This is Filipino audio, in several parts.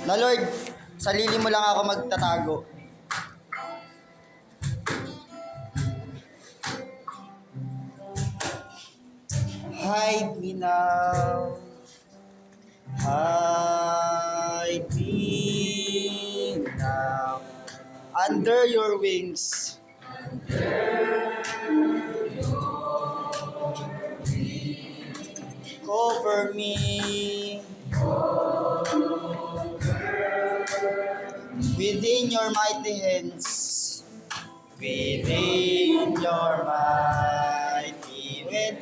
Na Lord, sarili mo lang ako magtatago. Hide me now. Hide me now. Under your wings. Cover me. Within your mighty hands. Within your mighty, when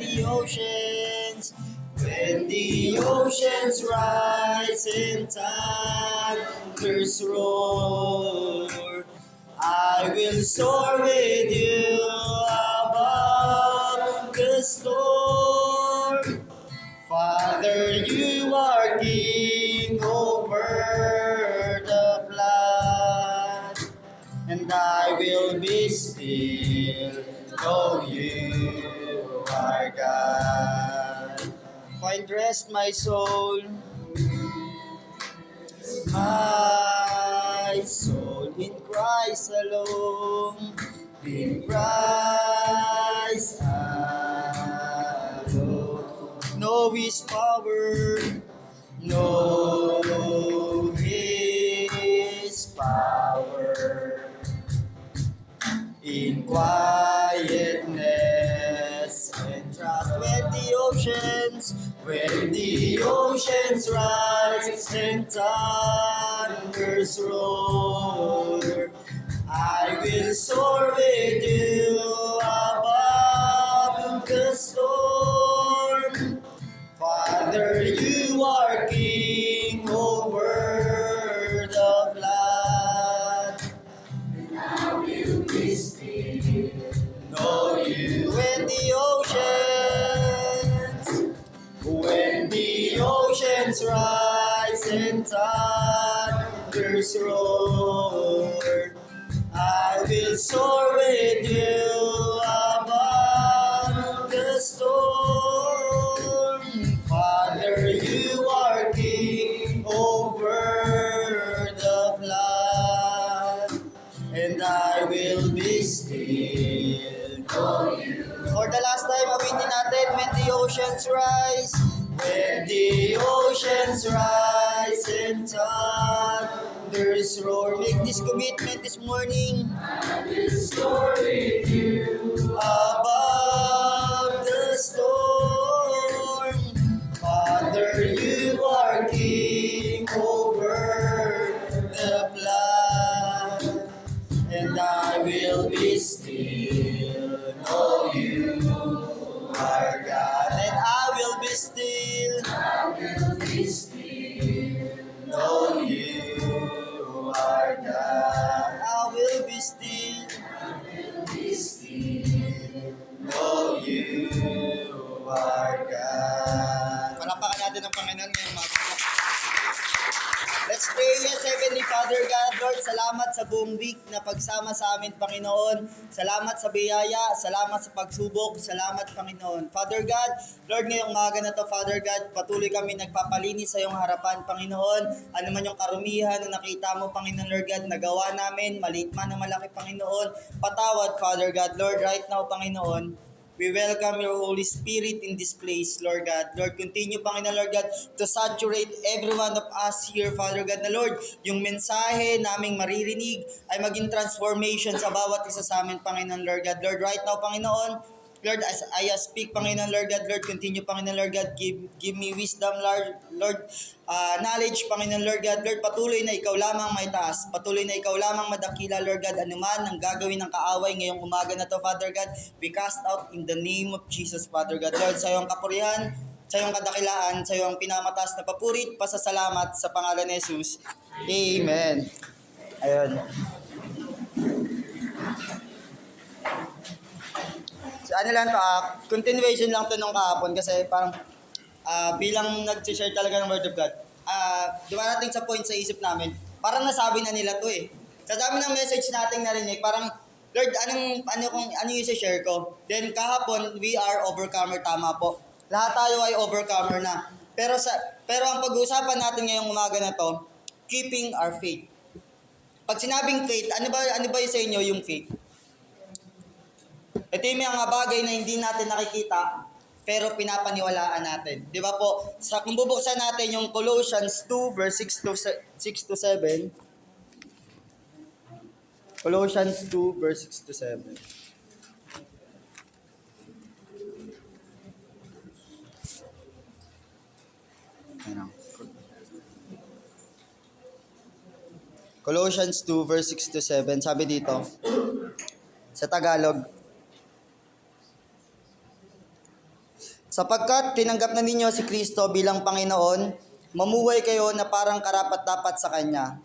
the oceans rise and thunders roar, I will soar with you above the storm. Father, you are king over the flood, and I will be still, though you are God. Find rest, my soul, in Christ alone, in Christ alone. Know His power, know His power. In quietness and trust, when the oceans rise and thunders roar, I will soar with you above the storm. Father, you are king over the flood. I will be still, know you when the oceans rise and thunders roar, I will soar with you above the storm. Father, you are king over the flood, and I will be still, know you. For the last time, awitin natin, when the oceans rise, when the oceans rise and thunders roar. Make this commitment this morning. I will soar with you above the storm. Father, you are king over the flood, and I will be still, know you are God. And I will be still, know you are God. I will be still, know you are God. Palapakan natin ang Panginoon ngayong mga. Let's pray. Yes, Heavenly Father God, Lord, salamat sa buong week na pagsama sa amin, Panginoon. Salamat sa biyaya, salamat sa pagsubok, salamat, Panginoon. Father God, Lord, ngayong umaga na to, Father God, patuloy kami nagpapalinis sa iyong harapan, Panginoon. Ano man yung karumihan na nakita mo, Panginoon, Lord God, nagawa namin, maliit man na malaki, Panginoon. Patawad, Father God, Lord, right now, Panginoon. We welcome your Holy Spirit in this place, Lord God. Lord, continue, Panginoon, Lord God, to saturate every one of us here, Father God, na Lord, yung mensahe naming maririnig ay maging transformation sa bawat isa sa amin, Panginoon, Lord God. Lord, right now, Panginoon, Lord, as I speak, Panginoon, Lord God, Lord, continue, Panginoon, Lord God, give me wisdom, Lord, knowledge, Panginoon, Lord God, Lord, patuloy na ikaw lamang may taas, patuloy na ikaw lamang madakila, Lord God, anuman ang gagawin ng kaaway ngayong umaga na to, Father God, we cast out in the name of Jesus, Father God, Lord, sa iyong kapurihan, sa iyong kadakilaan, sa iyong pinamataas na papurit, pasasalamat sa pangalan ni Jesus. Amen. Ayun. So, ano lang to, continuation lang to nung kahapon kasi parang bilang nag-share talaga ng Word of God, dumarating sa point sa isip namin, parang nasabi na nila to eh. Sa dami ng message nating narinig, parang, Lord, ano yung share ko? Then kahapon, we are overcomer, tama po. Lahat tayo ay overcomer na. Pero ang pag-uusapan natin ngayong umaga na to, keeping our faith. Pag sinabing faith, ano ba yung sa inyo yung faith? Ito yung mga bagay na hindi natin nakikita, pero pinapaniwalaan natin. Di ba po? Kung bubuksan natin yung Colossians 2 verse 6 to 7. Colossians 2 verse 6 to 7. Ano? Colossians 2 verse 6 to 7. Sabi dito, sa Tagalog, sapagkat tinanggap na ninyo si Kristo bilang Panginoon, mamuhay kayo na parang karapat-dapat sa Kanya.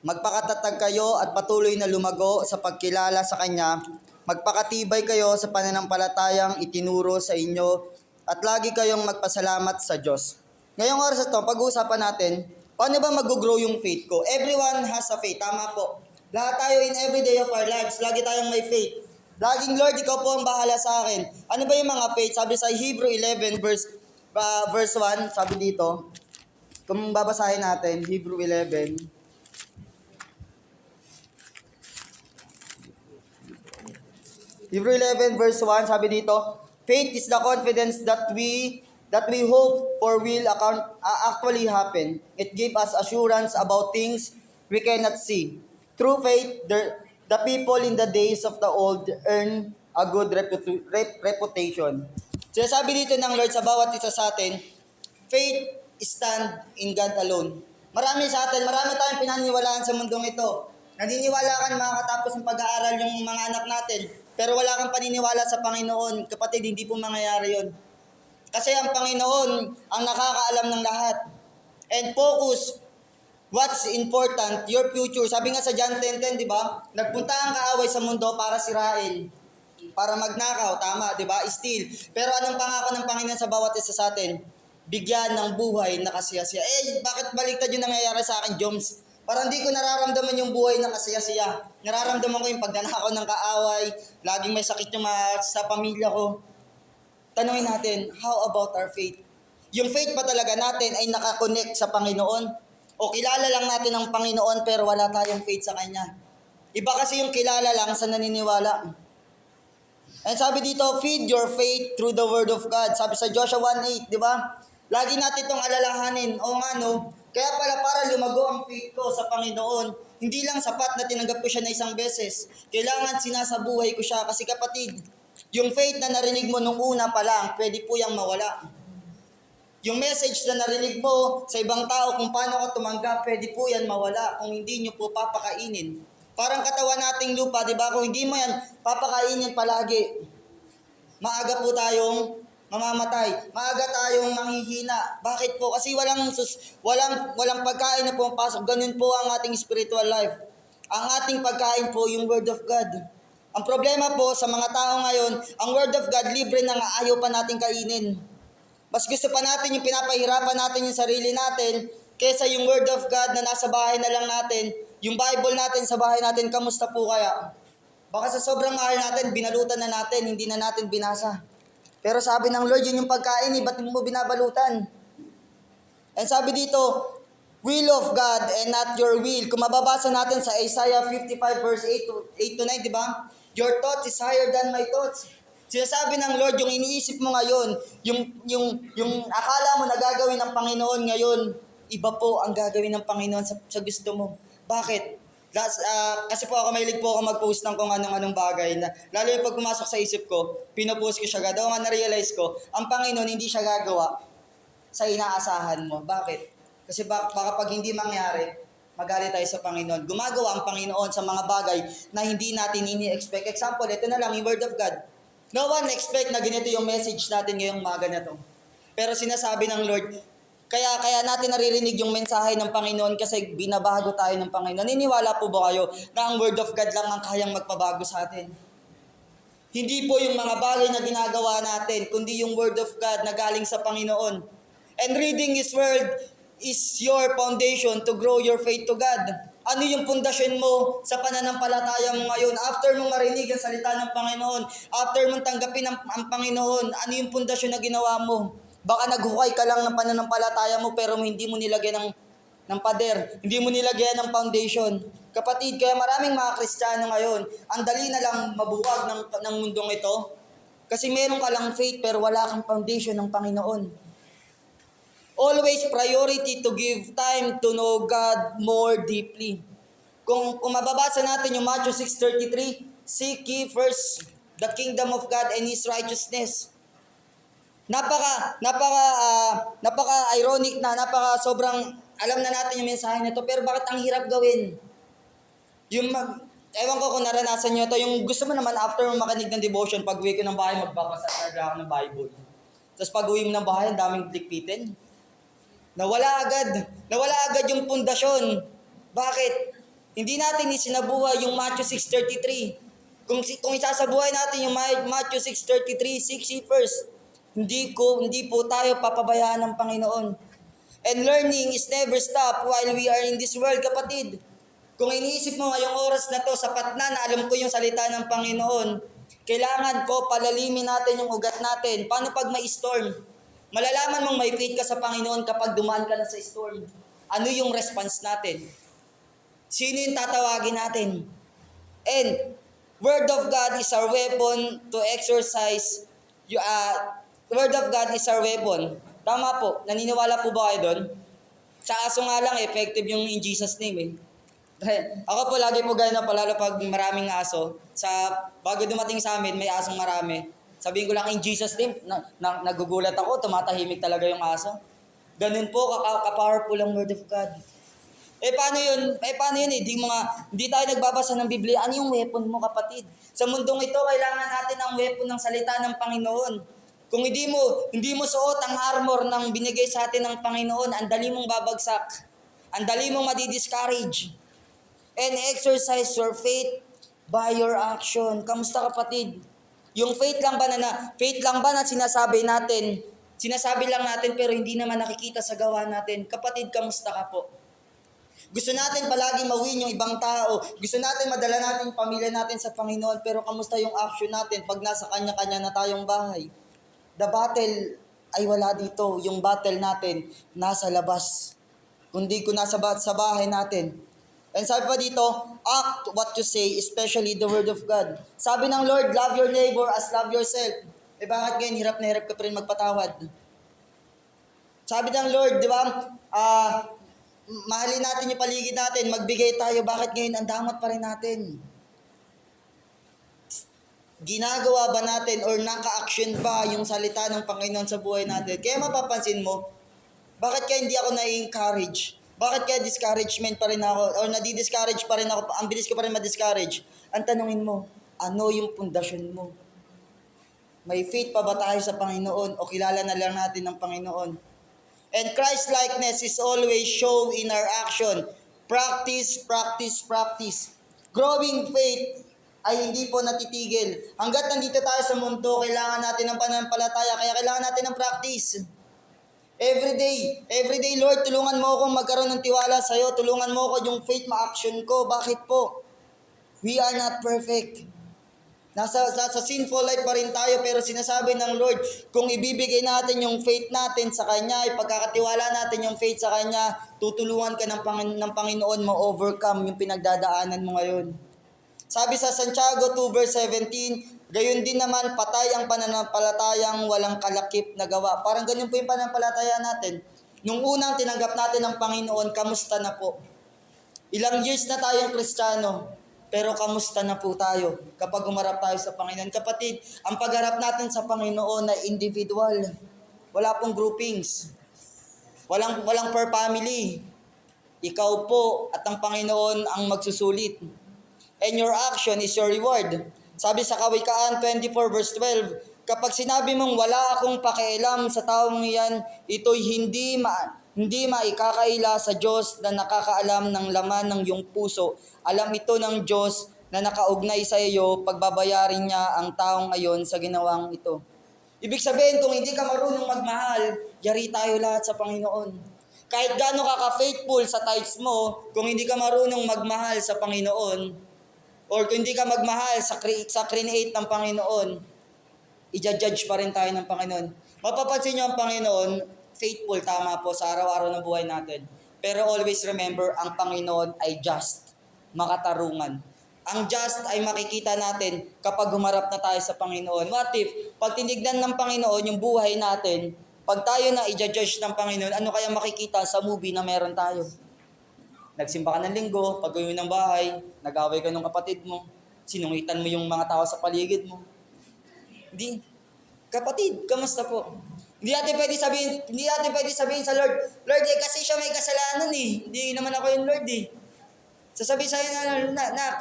Magpakatatag kayo at patuloy na lumago sa pagkilala sa Kanya. Magpakatibay kayo sa pananampalatayang itinuro sa inyo at lagi kayong magpasalamat sa Diyos. Ngayong oras ito, pag-uusapan natin, paano ba mag-grow yung faith ko? Everyone has a faith, tama po. Lahat tayo in every day of our lives, lagi tayong may faith. Laging, Lord, ikaw po ang bahala sa akin. Ano ba yung mga faith? Sabi sa Hebrew 11 verse 1, sabi dito, kung babasahin natin, Hebrew 11. Hebrew 11 verse 1, sabi dito, faith is the confidence that we hope for will actually happen. It gives us assurance about things we cannot see. Through faith, the people in the days of the old earn a good reputation. So sabi dito ng Lord sa bawat isa sa atin, faith stand in God alone. Marami tayong pinaniniwalaan sa mundong ito. Naniniwala ka na makakatapos ng pag-aaral yung mga anak natin, pero wala kang paniniwala sa Panginoon. Kapatid, hindi po mangyayari yun. Kasi ang Panginoon ang nakakaalam ng lahat. And focus what's important, your future. Sabi nga sa John 10:10, di ba? Nagpunta ang kaaway sa mundo para sirain, para magnakaw, tama, di ba? Steal. Pero anong pangako ng Panginoon sa bawat isa sa atin? Bigyan ng buhay na kasiyasiya. Bakit baliktad yung nangyayari sa akin, Joms? Parang hindi ko nararamdaman yung buhay na kasiyasiya. Nararamdaman ko yung pagnanakaw ng kaaway, laging may sakit yung sa pamilya ko. Tanungin natin, how about our faith? Yung faith ba talaga natin ay nakakonect sa Panginoon? O kilala lang natin ang Panginoon pero wala tayong faith sa Kanya? Iba kasi yung kilala lang sa naniniwala. And sabi dito, feed your faith through the Word of God. Sabi sa Joshua 1:8, di ba? Lagi natin itong alalahanin. O nga no, kaya pala para lumago ang faith ko sa Panginoon, hindi lang sapat na tinanggap ko siya na isang beses. Kailangan sinasabuhay ko siya kasi kapatid, yung faith na narinig mo nung una pa lang, pwede po yung mawala. Yung message na narinig mo sa ibang tao kung paano ka tumanggap, pwede po yan mawala kung hindi nyo po papakainin. Parang katawan nating lupa, di ba? Kung hindi mo yan papakainin palagi, maaga po tayong mamamatay. Maaga tayong manghihina. Bakit po? Kasi walang pagkain na pumapasok. Ganun po ang ating spiritual life. Ang ating pagkain po yung Word of God. Ang problema po sa mga tao ngayon, ang Word of God libre na nga ayaw pa natin kainin. Mas gusto pa natin yung pinapahirapan natin yung sarili natin kaysa yung Word of God na nasa bahay na lang natin, yung Bible natin sa bahay natin, kamusta po kaya? Baka sa sobrang mahal natin, binalutan na natin, hindi na natin binasa. Pero sabi ng Lord, yun yung pagkain, ba't mo binabalutan? And sabi dito, will of God and not your will. Kung mababasa natin sa Isaiah 55 verse 8 to 9, di ba? Your thoughts is higher than my thoughts. Sinasabi ng Lord, yung iniisip mo ngayon, yung akala mo na gagawin ng Panginoon ngayon, iba po ang gagawin ng Panginoon sa gusto mo. Bakit? Kasi po ako mahilig po ako mag-post ng kung anong bagay na, lalo yung pag pumasok sa isip ko, pinopost ko siya agad. Nga na-realize ko, ang Panginoon hindi siya gagawa sa inaasahan mo. Bakit? Kasi baka pag hindi mangyari, magalit tayo sa Panginoon. Gumagawa ang Panginoon sa mga bagay na hindi natin ini-expect. Example, ito na lang, yung Word of God. No one expect na ganito yung message natin ngayong umaga na to. Pero sinasabi ng Lord, kaya natin naririnig yung mensahe ng Panginoon kasi binabago tayo ng Panginoon. Naniniwala po ba kayo na ang Word of God lang ang kayang magpabago sa atin? Hindi po yung mga bagay na ginagawa natin, kundi yung Word of God na galing sa Panginoon. And reading His Word is your foundation to grow your faith to God. Ano yung pundasyon mo sa pananampalataya mo ngayon? After mong marinig ang salita ng Panginoon, after mong tanggapin ang Panginoon, ano yung pundasyon na ginawa mo? Baka naghukay ka lang ng pananampalataya mo pero hindi mo nilagyan ng ng pader, hindi mo nilagyan ng foundation. Kapatid, kaya maraming mga Kristiyano ngayon, ang dali na lang mabuwag ng mundong ito. Kasi meron ka lang faith pero wala kang foundation ng Panginoon. Always priority to give time to know God more deeply. Kung mababasa natin yung Matthew 6:33, seek ye first the kingdom of God and His righteousness. Napaka ironic sobrang alam na natin yung mensahe nito, pero bakit ang hirap gawin? Ewan ko kung naranasan nyo ito, yung gusto mo naman after mo makinig ng devotion, pag uwi ko ng bahay, magbabasa talaga ako ng Bible. Tapos pag uwi mo ng bahay, ang daming dikpitin. Nawala agad yung pundasyon. Bakit? Hindi natin isinabuhay yung Matthew 6:33. Kung isasabuhay natin yung Matthew 6:33, seek ye first. Hindi po tayo papabayaan ng Panginoon. And learning is never stop while we are in this world, kapatid. Kung iniisip mo ngayong oras na to, sapat na alam ko yung salita ng Panginoon, kailangan po palalimin natin yung ugat natin. Paano pag may storm? Malalaman mong may faith ka sa Panginoon kapag dumaan ka na sa storm. Ano yung response natin? Sino yung tatawagin natin? And Word of God is our weapon to exercise. Word of God is our weapon. Tama po. Naniniwala po ba kayo doon? Sa aso nga lang, effective yung in Jesus name eh. Ako po lagi po gano'n, palalo pag maraming aso. Bago dumating sa amin, may asong marami. Sabihin ko lang in Jesus name, nagugulat ako, tumatahimik talaga yung aso. Ganun po, ka-powerful ang Word of God. Paano yun? Hindi tayo nagbabasa ng Biblia. Ano yung weapon mo, kapatid? Sa mundong ito, kailangan natin ang weapon ng salita ng Panginoon. Kung hindi mo suot ang armor ng binigay sa atin ng Panginoon, ang dali mong babagsak. Ang dali mong madi-discourage. And exercise your faith by your action. Kamusta, kapatid? Yung faith lang ba na sinasabi lang natin pero hindi naman nakikita sa gawa natin. Kapatid, kamusta ka po? Gusto natin palagi mawin yung ibang tao. Gusto natin madala natin yung pamilya natin sa Panginoon. Pero kamusta yung action natin pag nasa kanya-kanya na tayong bahay? The battle ay wala dito. Yung battle natin nasa labas. Kundi kung nasa bahay natin. And sabi pa dito, act what you say, especially the word of God. Sabi ng Lord, love your neighbor as love yourself. Bakit ngayon hirap na hirap ka pa rin magpatawad? Sabi ng Lord, di ba? Mahalin natin yung paligid natin, magbigay tayo. Bakit ngayon ang damot pa rin natin? Ginagawa ba natin or naka-action ba yung salita ng Panginoon sa buhay natin? Kaya mapapansin mo, bakit kaya hindi ako na-encourage? Bakit kaya discouragement pa rin ako? O nadi-discourage pa rin ako? Ang bilis ko pa rin ma-discourage. Ang tanungin mo, ano yung pundasyon mo? May faith pa ba tayo sa Panginoon? O kilala na lang natin ng Panginoon? And Christ-likeness is always shown in our action. Practice, practice, practice. Growing faith ay hindi po natitigil. Hanggat nandito tayo sa mundo, kailangan natin ng pananampalataya, kaya kailangan natin ng practice. Every day, Lord, tulungan mo akong magkaroon ng tiwala sa'yo. Tulungan mo ako yung faith ma-action ko. Bakit po? We are not perfect. Nasa sinful life pa rin tayo, pero sinasabi ng Lord, kung ibibigay natin yung faith natin sa Kanya, ipagkakatiwala natin yung faith sa Kanya, tutulungan ka ng Panginoon ma-overcome yung pinagdadaanan mo ngayon. Sabi sa Santiago 2 verse 17, gayon din naman patay ang pananampalatayang walang kalakip na gawa. Parang ganyan po yung pananampalataya natin. Nung unang tinanggap natin ang Panginoon, kamusta na po? Ilang years na tayong Kristiyano, pero kamusta na po tayo kapag umarap tayo sa Panginoon? Kapatid, ang pagharap natin sa Panginoon ay individual. Wala pong groupings. Walang per family. Ikaw po at ang Panginoon ang magsusulit. And your action is your reward. Sabi sa Kawikaan 24 verse 12, kapag sinabi mong wala akong pakialam sa taong iyan, ito'y hindi maikakaila sa Diyos na nakakaalam ng laman ng iyong puso. Alam ito ng Diyos na nakaugnay sa iyo, pagbabayarin niya ang taong ayon sa ginawang ito. Ibig sabihin, kung hindi ka marunong magmahal, yari tayo lahat sa Panginoon. Kahit gaano ka ka-faithful sa tithes mo, kung hindi ka marunong magmahal sa Panginoon, or kung hindi ka magmahal sa create ng Panginoon, i-judge pa rin tayo ng Panginoon. Mapapansin niyo ang Panginoon, faithful, tama po, sa araw-araw ng buhay natin. Pero always remember, ang Panginoon ay just, makatarungan. Ang just ay makikita natin kapag humarap na tayo sa Panginoon. What if, pag tinignan ng Panginoon yung buhay natin, pag tayo na i-judge ng Panginoon, ano kaya makikita sa movie na meron tayo? Nagsimba ka ng linggo, pag-uwi ng bahay, nag-away ka ng kapatid mo, sinungitan mo yung mga tao sa paligid mo. Hindi. Kapatid, kamusta po? Hindi natin pwede sabihin sa Lord, Lord, kasi siya may kasalanan eh. Hindi naman ako yung Lord eh. Sasabihin sa'yo na,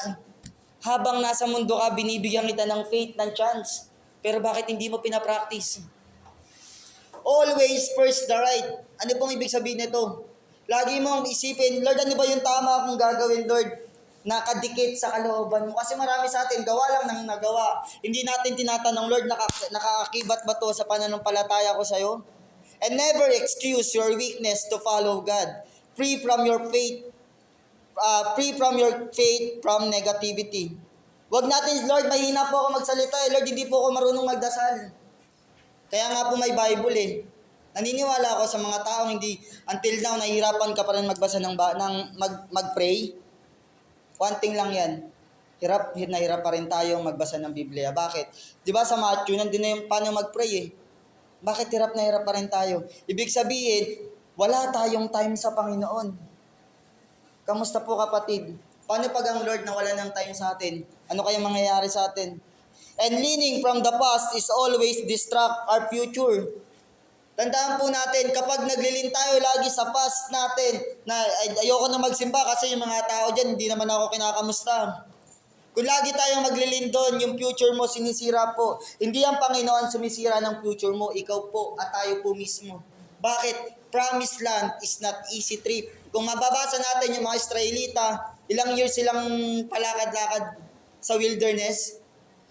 habang nasa mundo ka, binibigyan kita ng faith, ng chance. Pero bakit hindi mo pinapractice? Always first the right. Ano pong ibig sabihin nito? Lagi mong isipin, Lord, ano ba yung tama kong gagawin, Lord? Nakadikit sa kalooban mo. Kasi marami sa atin, gawa lang ng nagawa. Hindi natin tinatanong, Lord, nakakakibat ba to sa pananampalataya ko sa'yo? And never excuse your weakness to follow God. Free from your faith from negativity. Wag natin, Lord, mahina po ako magsalita eh. Lord, hindi po ako marunong magdasal. Kaya nga po may Bible eh. Naniniwala ako sa mga taong hindi, until now, nahihirapan ka pa rin magbasa mag-pray. One thing lang yan. Hirap pa rin tayong magbasa ng Biblia. Bakit? Di ba sa Matthew, nandun na yung paano mag-pray eh. Bakit hirap pa rin tayo? Ibig sabihin, wala tayong time sa Panginoon. Kamusta po kapatid? Paano pag ang Lord nawala ng time sa atin? Ano kayang mangyayari sa atin? And leaning from the past is always distract our future. Tandaan po natin, kapag naglilin tayo lagi sa past natin, na ayoko na magsimba kasi yung mga tao dyan, hindi naman ako kinakamusta. Kung lagi tayong maglilin doon, yung future mo sinisira po. Hindi ang Panginoon sumisira ng future mo, ikaw po at tayo po mismo. Bakit? Promised land is not easy trip. Kung mababasa natin yung mga Israelita, ilang years silang palakad-lakad sa wilderness.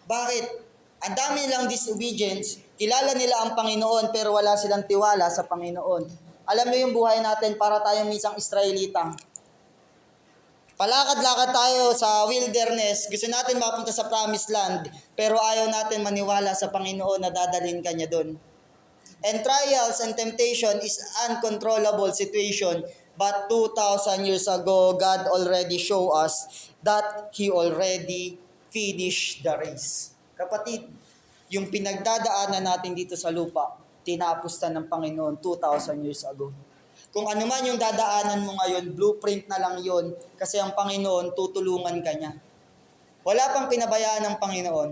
Bakit? Ang dami nilang disobedience, kilala nila ang Panginoon pero wala silang tiwala sa Panginoon. Alam niyo yung buhay natin para tayong isang Israelita. Palakad-lakad tayo sa wilderness, gusto natin mapunta sa promised land, pero ayaw natin maniwala sa Panginoon na dadalhin ka niya doon. And trials and temptation is uncontrollable situation. But 2,000 years ago, God already showed us that He already finished the race. Kapatid, yung pinagdadaanan natin dito sa lupa, tinapos na ng Panginoon 2,000 years ago. Kung ano man yung dadaanan mo ngayon, blueprint na lang yon kasi ang Panginoon, tutulungan ka niya. Wala pang pinabayaan ng Panginoon.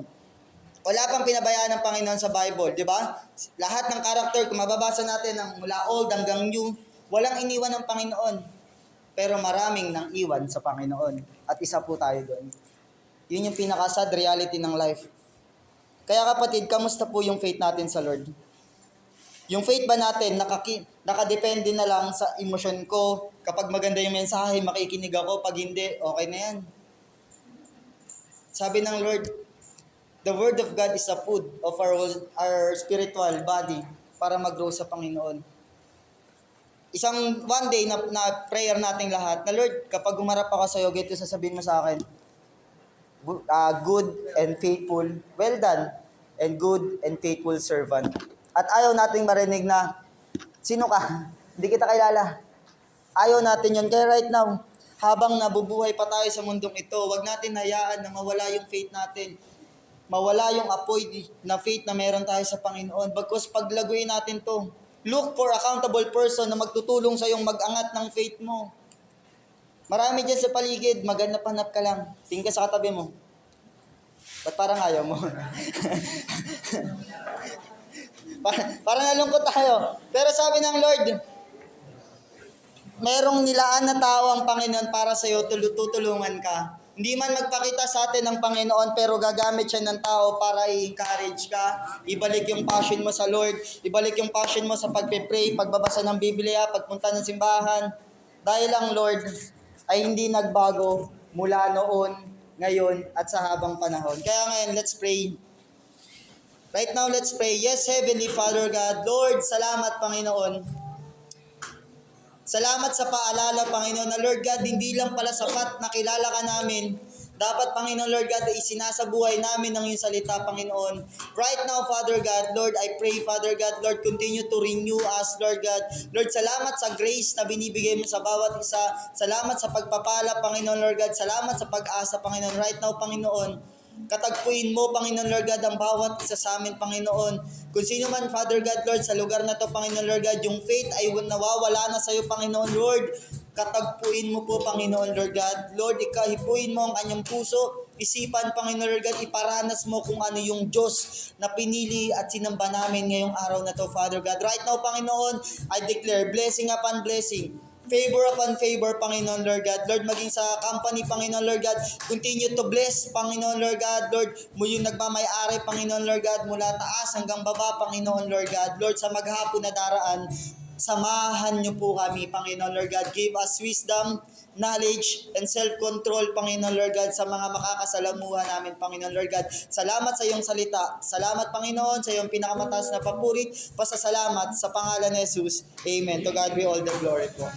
Wala pang pinabayaan ng Panginoon sa Bible, di ba? Lahat ng karakter, kung mababasa natin ng mula old hanggang new, walang iniwan ng Panginoon. Pero maraming nang iwan sa Panginoon. At isa po tayo doon. Yun yung pinaka-sad reality ng life. Kaya kapatid, kamusta po yung faith natin sa Lord? Yung faith ba natin, nakadepende na lang sa emosyon ko? Kapag maganda yung mensahe, makikinig ako. Pag hindi, okay na yan. Sabi ng Lord, the Word of God is the food of our spiritual body para mag-grow sa Panginoon. Isang one day na prayer nating lahat, na Lord, kapag umarap ako sa iyo, ito sasabihin mo sa akin, good and faithful, well done, and good and faithful servant. At ayaw nating marinig na, sino ka? Hindi kita kilala. Ayaw natin yun. Kaya right now, habang nabubuhay pa tayo sa mundong ito, wag natin hayaan na mawala yung faith natin. Mawala yung apoy na faith na meron tayo sa Panginoon. Bagkus paglaguin natin to. Look for accountable person na magtutulong sa iyong mag-angat ng faith mo. Marami dyan sa paligid, maghanap-hanap ka lang. Tingin ka sa katabi mo. Ba't parang ayaw mo? Parang nalungkot tayo. Pero sabi ng Lord, merong nilaan na tao ang Panginoon para sa iyo, tutulungan ka. Hindi man magpakita sa atin ng Panginoon, pero gagamit siya ng tao para i-encourage ka, ibalik yung passion mo sa Lord, ibalik yung passion mo sa pagpe-pray, pagbabasa ng Biblia, pagpunta ng simbahan. Dahil ang Lord ay hindi nagbago mula noon, ngayon, at sa habang panahon. Kaya ngayon, let's pray. Right now, let's pray. Yes, Heavenly Father God, Lord, salamat Panginoon. Salamat sa paalala, Panginoon, na Lord God, hindi lang pala sapat na kilala ka namin dapat, Panginoon Lord God, ay isinasabuhay namin ng iyong salita, Panginoon. Right now, Father God, Lord, I pray, Father God, Lord, continue to renew us, Lord God. Lord, salamat sa grace na binibigay mo sa bawat isa. Salamat sa pagpapala, Panginoon Lord God. Salamat sa pag-asa, Panginoon. Right now, Panginoon, katagpuin mo, Panginoon Lord God, ang bawat isa sa amin, Panginoon. Kung sino man, Father God, Lord, sa lugar na to, Panginoon Lord God, yung faith ay nawawala na sa iyo, Panginoon Lord. Katagpuin mo po, Panginoon Lord God. Lord, ikahipuin mo ang kanyang puso, isipan, Panginoon Lord God, iparanas mo kung ano yung Diyos na pinili at sinamba namin ngayong araw na to, Father God. Right now, Panginoon, I declare blessing upon blessing, favor upon favor, Panginoon Lord God. Lord, maging sa company, Panginoon Lord God, continue to bless, Panginoon Lord God. Lord, mo yung nagmamay-ari, Panginoon Lord God, mula taas hanggang baba, Panginoon Lord God. Lord, sa maghapon na daraan, samahan niyo po kami, Panginoon Lord God. Give us wisdom, knowledge, and self-control, Panginoon Lord God, sa mga makakasalamuha namin, Panginoon Lord God. Salamat sa iyong salita. Salamat, Panginoon, sa iyong pinakamataas na papurit. Pasasalamat sa pangalan ni Jesus. Amen. To God be all the glory po.